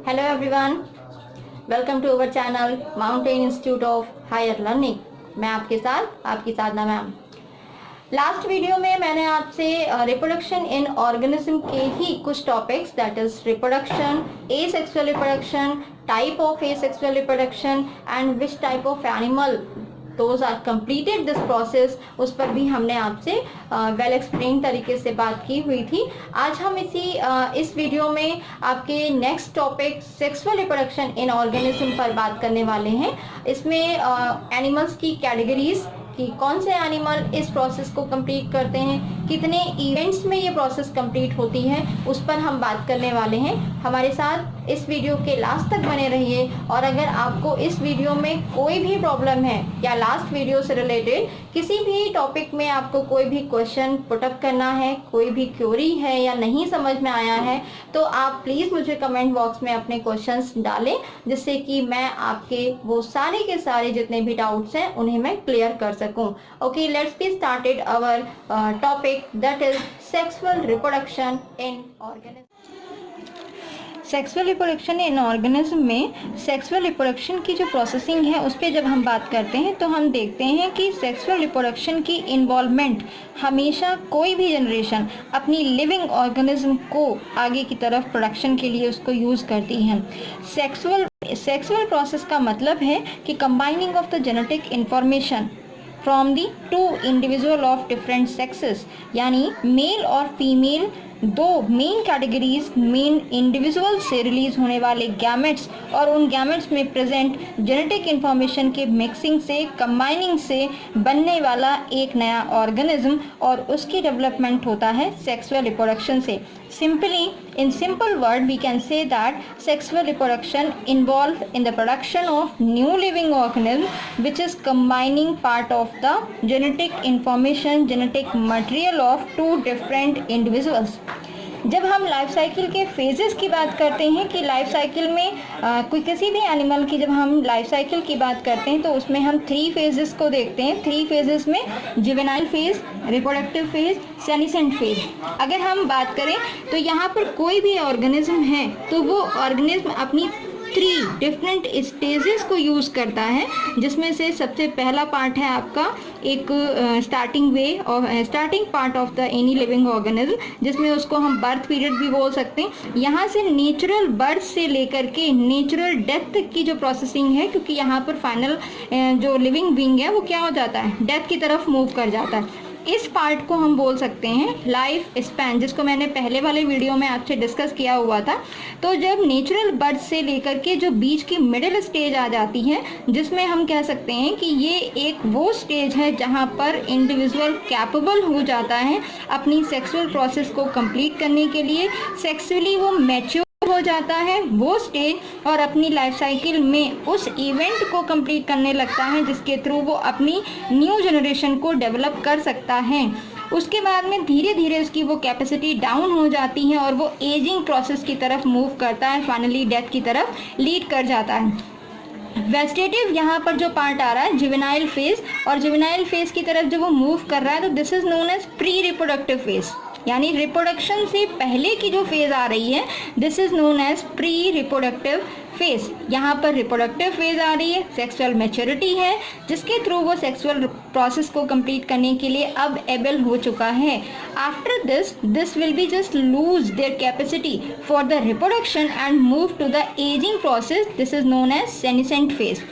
Hello everyone, welcome to our channel mountain institute of higher learning. मैं आपके साथ आपकी साधना मैम। लास्ट वीडियो में मैंने आपसे रिप्रोडक्शन इन ऑर्गेनिज्म के ही कुछ topics that is reproduction, asexual reproduction, type of asexual reproduction and which type of animal those are completed this process, उस पर भी हमने आपसे वेल एक्सप्लेन तरीके से बात की हुई थी। आज हम इस वीडियो में आपके next topic sexual reproduction in organism पर बात करने वाले हैं। इसमें एनिमल्स की कैटेगरीज कि कौन से एनिमल इस प्रोसेस को कंप्लीट करते हैं, कितने इवेंट्स में ये प्रोसेस कंप्लीट होती है, उस पर हम बात करने वाले हैं। हमारे साथ इस वीडियो के लास्ट तक बने रहिए। और अगर आपको इस वीडियो में कोई भी प्रॉब्लम है या लास्ट वीडियो से रिलेटेड किसी भी टॉपिक में आपको कोई भी क्वेश्चन पुटअप करना है, कोई भी क्वेरी है या नहीं समझ में आया है, तो आप प्लीज़ मुझे कमेंट बॉक्स में अपने क्वेश्चंस डालें, जिससे कि मैं आपके वो सारे के सारे जितने भी डाउट्स हैं उन्हें मैं क्लियर कर सकूं। Okay, let's be started our topic that is sexual reproduction in organism. Sexual reproduction in organism में सेक्सुअल रिप्रोडक्शन की जो प्रोसेसिंग है उस पर जब हम बात करते हैं तो हम देखते हैं कि सेक्सुअल रिप्रोडक्शन की इन्वॉल्वमेंट हमेशा कोई भी जनरेशन अपनी लिविंग ऑर्गेनिज्म को आगे की तरफ प्रोडक्शन के लिए उसको यूज़ करती है। सेक्सुअल प्रोसेस का मतलब है कि combining of the genetic information from the two individual of different sexes, यानी मेल और फीमेल दो मेन कैटेगरीज, मेन इंडिविजुअल से रिलीज होने वाले गैमेट्स और उन गैमेट्स में प्रेजेंट जेनेटिक इंफॉर्मेशन के मिक्सिंग से, कंबाइनिंग से बनने वाला एक नया ऑर्गेनिज्म, और उसकी डेवलपमेंट होता है सेक्सुअल रिप्रोडक्शन से। Simply, in simple word, we can say that sexual reproduction involves in the production of new living organism which is combining part of the genetic information, genetic material of two different individuals. जब हम life cycle के phases की बात करते हैं कि life cycle में कोई किसी भी एनिमल की जब हम लाइफ साइकिल की बात करते हैं तो उसमें हम 3 फेजेस को देखते हैं। 3 फेजेस में juvenile phase, reproductive phase, senescent phase. अगर हम बात करें तो यहाँ पर कोई भी ऑर्गेनिज्म है तो वो ऑर्गेनिज्म अपनी 3 डिफरेंट स्टेजेस को यूज़ करता है, जिसमें से सबसे पहला पार्ट है आपका एक starting part of the any living organism, जिसमें उसको हम बर्थ पीरियड भी बोल सकते हैं। यहाँ से नेचुरल बर्थ से लेकर के नेचुरल डेथ की जो प्रोसेसिंग है, क्योंकि यहाँ पर फाइनल जो लिविंग बीइंग है वो क्या हो जाता है, डेथ की तरफ मूव कर जाता है। इस पार्ट को हम बोल सकते हैं लाइफ स्पैन, जिसको मैंने पहले वाले वीडियो में आपसे डिस्कस किया हुआ था। तो जब नेचुरल बर्थ से लेकर के जो बीच की मिडिल स्टेज आ जाती है, जिसमें हम कह सकते हैं कि ये एक वो स्टेज है जहाँ पर इंडिविजुअल कैपेबल हो जाता है अपनी सेक्सुअल प्रोसेस को कंप्लीट करने के लिए, सेक्सुअली वो मैच्योर हो जाता है वो स्टेज, और अपनी लाइफ साइकिल में उस इवेंट को कंप्लीट करने लगता है जिसके थ्रू वो अपनी न्यू जनरेशन को डेवलप कर सकता है। उसके बाद में धीरे धीरे उसकी वो कैपेसिटी डाउन हो जाती है और वो एजिंग प्रोसेस की तरफ मूव करता है, फाइनली डेथ की तरफ लीड कर जाता है। वेजिटेटिव यहाँ पर जो पार्ट आ रहा है जुवेनाइल फेज, और जुवेनाइल फेज की तरफ जब वो मूव कर रहा है तो this is known as pre reproductive phase, यानी रिप्रोडक्शन से पहले की जो फेज आ रही है this is known as pre reproductive phase. यहाँ पर रिप्रोडक्टिव फेज आ रही है, सेक्सुअल मैच्योरिटी है, जिसके थ्रू वो सेक्सुअल प्रोसेस को कंप्लीट करने के लिए अब एबल हो चुका है। After this will be just lose their capacity for the reproduction and move to the ageing process, this is known as senescent phase.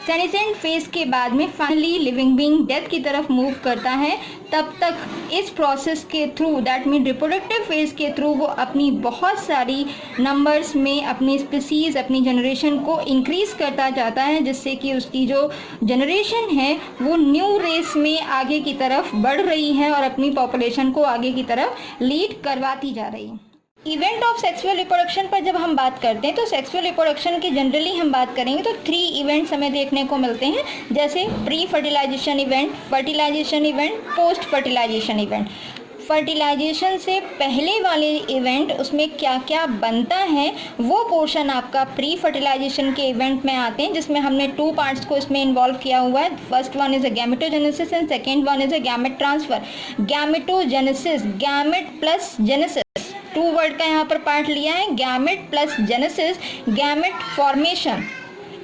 Senescent phase के बाद में फाइनली लिविंग बीइंग डेथ की तरफ मूव करता है। तब तक इस प्रोसेस के through, that mean reproductive phase के थ्रू, वो अपनी बहुत सारी नंबर्स में अपनी स्पीसीज, अपनी जनरेशन को इंक्रीज करता जाता है, जिससे कि उसकी जो जनरेशन है वो न्यू रेस में आगे की तरफ बढ़ रही है और अपनी पॉपुलेशन को आगे की तरफ लीड करवाती जा रही है। इवेंट ऑफ सेक्सुअल रिप्रोडक्शन पर जब हम बात करते हैं तो सेक्सुअल रिप्रोडक्शन की जनरली हम बात करेंगे तो 3 इवेंट्स हमें देखने को मिलते हैं, जैसे pre fertilization event, fertilization event, post fertilization event. Fertilization से पहले वाले इवेंट, उसमें क्या क्या बनता है वो पोर्शन आपका प्री फर्टिलाइजेशन के इवेंट में आते हैं, जिसमें हमने 2 पार्ट्स को इसमें इन्वॉल्व किया हुआ है। First one is a gametogenesis and second one is a gamete transfer. Gametogenesis, gamete plus genesis two word का यहाँ पर पार्ट लिया है, gamete plus genesis, gamete formation,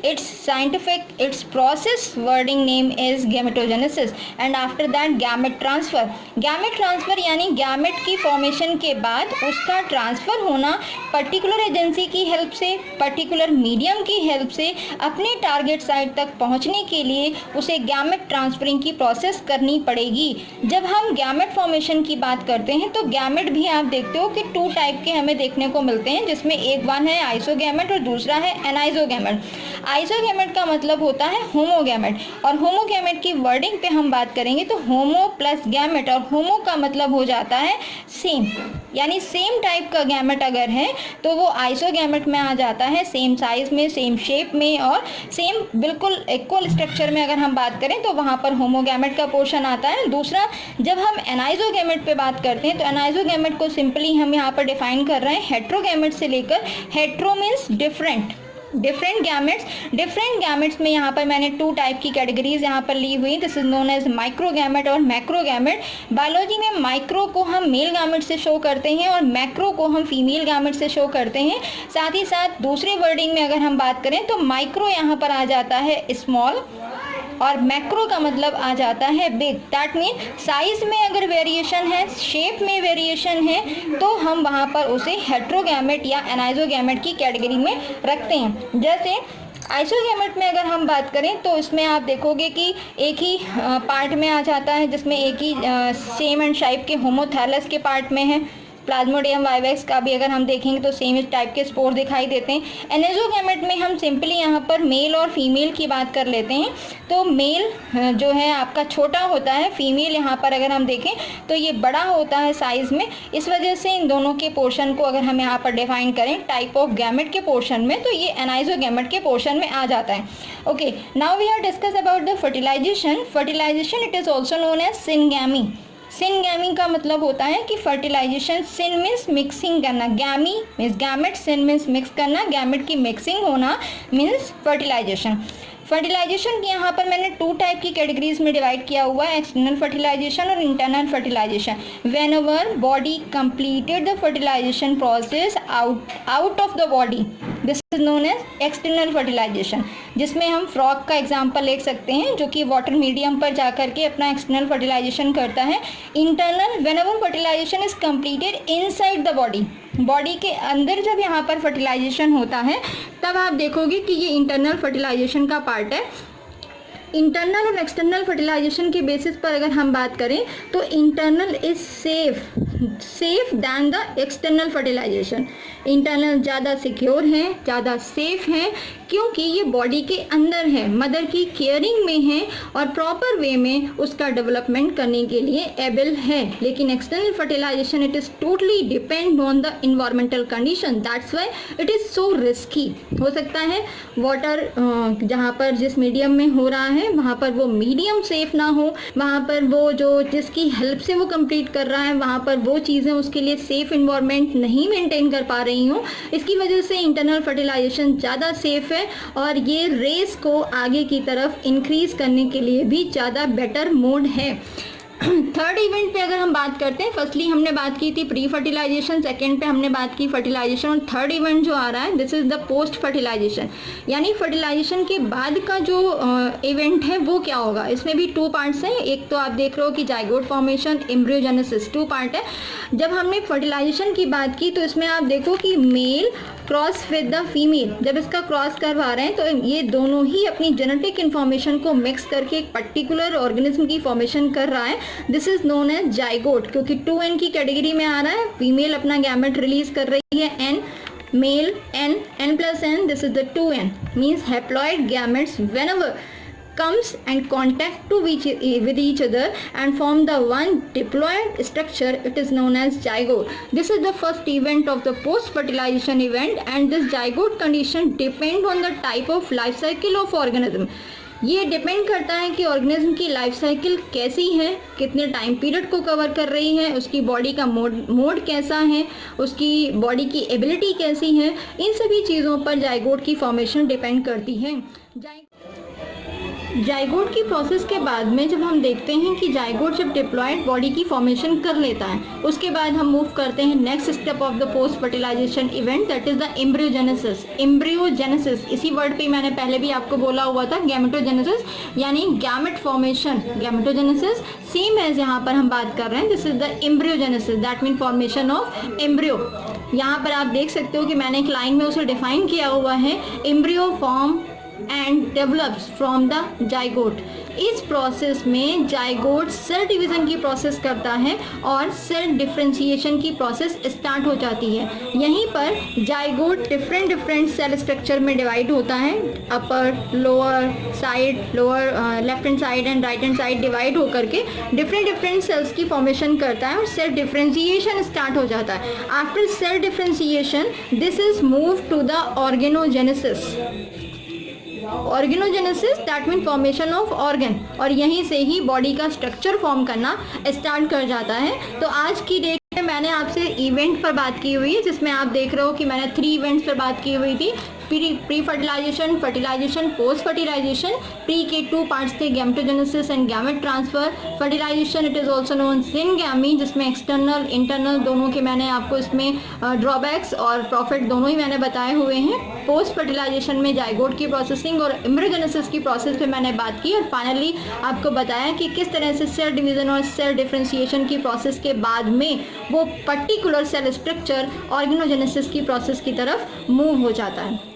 its scientific, its process wording name is gametogenesis and after that gamete transfer. Gamete transfer यानी gamete की formation के बाद उसका ट्रांसफ़र होना पर्टिकुलर एजेंसी की हेल्प से, पर्टिकुलर मीडियम की हेल्प से अपने टारगेट साइट तक पहुंचने के लिए उसे गैमेट ट्रांसफरिंग की प्रोसेस करनी पड़ेगी। जब हम गैमेट फॉर्मेशन की बात करते हैं तो गैमेट भी आप देखते हो कि टू टाइप के हमें देखने को मिलते हैं, जिसमें एक वन है आइसोगैमेट और दूसरा है एनाइजोगैमेट। आइसोगैमेट का मतलब होता है होमोगैमेट, और होमोगैमेट की वर्डिंग पे हम बात करेंगे तो होमो प्लस गैमेट, और होमो का मतलब हो जाता है सेम, यानी सेम टाइप का गैमेट अगर है तो वो आइसोगैमेट में आ जाता है, सेम साइज में, सेम शेप में और सेम बिल्कुल इक्वल स्ट्रक्चर में अगर हम बात करें तो वहाँ पर होमोगैमेट का पोर्शन आता है। दूसरा, जब हम एनाइजोगैमेट पे बात करते हैं तो एनाइजोगैमेट को सिंपली हम यहाँ पर डिफाइन कर रहे हैं हेट्रोगैमेट से लेकर, hetero means different, different gametes में यहाँ पर मैंने टू टाइप की कैटेगरीज यहाँ पर ली हुई, दिस इज नोन एज माइक्रोगैमेट और मैक्रोगैमेट। बायोलॉजी में माइक्रो को हम मेल गैमेट से शो करते हैं और मैक्रो को हम फीमेल गैमेट से शो करते हैं। साथ ही साथ दूसरे वर्डिंग में अगर हम बात करें तो माइक्रो यहाँ पर आ जाता है स्मॉल और मैक्रो का मतलब आ जाता है बिग। दैट मीन साइज में अगर वेरिएशन है, शेप में वेरिएशन है तो हम वहाँ पर उसे हेट्रोगैमेट या एनाइजोगैमेट की कैटेगरी में रखते हैं। जैसे आइसोगैमेट में अगर हम बात करें तो इसमें आप देखोगे कि एक ही पार्ट में आ जाता है, जिसमें एक ही सेम एंड शाइप के होमोथैलस के पार्ट में है। प्लाज्मोडियम वाइवेक्स का भी अगर हम देखेंगे तो सेम टाइप के स्पोर दिखाई देते हैं। एनाइजोगैमेट में हम सिंपली यहाँ पर मेल और फीमेल की बात कर लेते हैं, तो मेल जो है आपका छोटा होता है, फीमेल यहाँ पर अगर हम देखें तो ये बड़ा होता है साइज़ में। इस वजह से इन दोनों के पोर्शन को अगर हम यहाँ पर डिफाइन करें टाइप ऑफ गैमेट के पोर्शन में तो ये एनाइजोगैमेट के पोर्शन में आ जाता है। Okay, now we are discuss about the fertilization. Fertilization it is also known as syngamy. Syngamy का मतलब होता है कि फर्टिलाइजेशन, सिन मीन्स मिक्सिंग करना, gamy means gamete, syn means mix करना, गैमेट की मिक्सिंग होना मीन्स फर्टिलाइजेशन। फर्टिलाइजेशन की यहाँ पर मैंने टू टाइप की कैटेगरीज में डिवाइड किया हुआ है, एक्सटर्नल फर्टिलाइजेशन और internal fertilization. Whenever body completed the fertilization process out of the body, this is known as external fertilization, जिसमें हम फ्रॉग का एग्जाम्पल ले सकते हैं जो कि वाटर मीडियम पर जाकर के अपना एक्सटर्नल फर्टिलाइजेशन करता है। Internal, whenever fertilization is completed inside the body, body के अंदर जब यहाँ पर फर्टिलाइजेशन होता है तब आप देखोगे कि ये इंटरनल फर्टिलाइजेशन का पार्ट है। इंटरनल और एक्सटर्नल फर्टिलाइजेशन के बेसिस पर अगर हम बात करें तो internal is safe than the external fertilization. Internal ज़्यादा सिक्योर है, ज़्यादा सेफ है, क्योंकि ये बॉडी के अंदर है, मदर की केयरिंग में है और प्रॉपर वे में उसका डेवलपमेंट करने के लिए एबल है। लेकिन external fertilization it is totally depend on the environmental condition, that's why it is so risky. हो सकता है वाटर जहाँ पर जिस मीडियम में हो रहा है वहाँ पर वो मीडियम सेफ ना हो, वहाँ पर वो जो जिसकी हेल्प से वो कंप्लीट कर रहा है वहाँ पर वो चीज़ें उसके लिए सेफ इन्वायरमेंट नहीं मेंटेन कर पा रही हूँ। इसकी वजह से इंटरनल फर्टिलाइजेशन ज़्यादा सेफ है और ये रेस को आगे की तरफ इंक्रीज करने के लिए भी ज़्यादा बेटर मोड है। थर्ड इवेंट पे अगर हम बात करते हैं, फर्स्टली हमने बात की थी प्री फर्टिलाइजेशन, सेकेंड पे हमने बात की फर्टिलाइजेशन, और थर्ड इवेंट जो आ रहा है this is the post fertilization, यानी फर्टिलाइजेशन के बाद का जो इवेंट है वो क्या होगा। इसमें भी टू पार्ट्स हैं, एक तो आप देख रहे हो कि zygote formation, embryogenesis, two part है। जब हमने फर्टिलाइजेशन की बात की तो इसमें आप देखो कि male cross with the female, जब इसका क्रॉस करवा रहे हैं तो ये दोनों ही अपनी जेनेटिक इन्फॉर्मेशन को मिक्स करके एक पर्टिकुलर ऑर्गेनिज्म की फॉर्मेशन कर रहा है, this is known as zygote. क्योंकि 2n की कैटेगरी में आ रहा है, फीमेल अपना गैमेट रिलीज कर रही है n, male n plus n, this is the 2n means haploid gametes whenever comes and contact to with each other and form the one diploid structure, it is known as zygote. This is the first event of the post fertilization event and this zygote condition depend on the type of life cycle of organism. ये depend करता है कि organism की life cycle कैसी है, कितने time period को cover कर रही है, उसकी बॉडी का मोड कैसा है, उसकी बॉडी की एबिलिटी कैसी है, इन सभी चीज़ों पर जाइगोट की फॉर्मेशन डिपेंड करती है। जाइगोट की प्रोसेस के बाद में जब हम देखते हैं कि जाइगोट जब डिप्लॉयड बॉडी की फॉर्मेशन कर लेता है, उसके बाद हम मूव करते हैं next step of the post fertilization event, that is the embryogenesis. Embryogenesis, इसी वर्ड पे मैंने पहले भी आपको बोला हुआ था, गैमेटोजेनेसिस यानी gamete formation. Gametogenesis same as यहाँ पर हम बात कर रहे हैं, this is the embryogenesis, that mean formation of embryo. यहाँ पर आप देख सकते हो कि मैंने एक लाइन में उसे डिफाइन किया हुआ है, embryo form and develops from the zygote. इस प्रोसेस में जाइगोट सेल डिवीजन की प्रोसेस करता है और सेल डिफरेंशिएशन की प्रोसेस स्टार्ट हो जाती है। यहीं पर जाइगोट डिफरेंट सेल स्ट्रक्चर में डिवाइड होता है, upper, lower side, lower left hand side and right hand side divide होकर के डिफरेंट सेल्स की फॉर्मेशन करता है और सेल डिफरेंशिएशन स्टार्ट हो जाता है। After cell differentiation this is move to the organogenesis. Organogenesis that mean formation of organ, और यहीं से ही बॉडी का स्ट्रक्चर फॉर्म करना स्टार्ट कर जाता है। तो आज की डेट में मैंने आपसे इवेंट पर बात की हुई है, जिसमें आप देख रहे हो कि मैंने 3 इवेंट्स पर बात की हुई थी, pre fertilization, fertilization, post fertilization. Pre के 2 पार्ट्स थे, gametogenesis and gamete transfer. Fertilization it is also known syngamy, जिसमें एक्सटर्नल इंटरनल दोनों के मैंने आपको इसमें ड्रॉबैक्स और प्रॉफिट दोनों ही मैंने बताए हुए हैं। पोस्ट फर्टिलाइजेशन में जाइगोट की प्रोसेसिंग और एम्ब्रियोजेनेसिस की प्रोसेस पे मैंने बात की, और फाइनली आपको बताया कि किस तरह से सेल डिवीजन और सेल डिफरेंशिएशन की प्रोसेस के बाद में वो पर्टिकुलर सेल स्ट्रक्चर ऑर्गेनोजेनेसिस की प्रोसेस की तरफ मूव हो जाता है।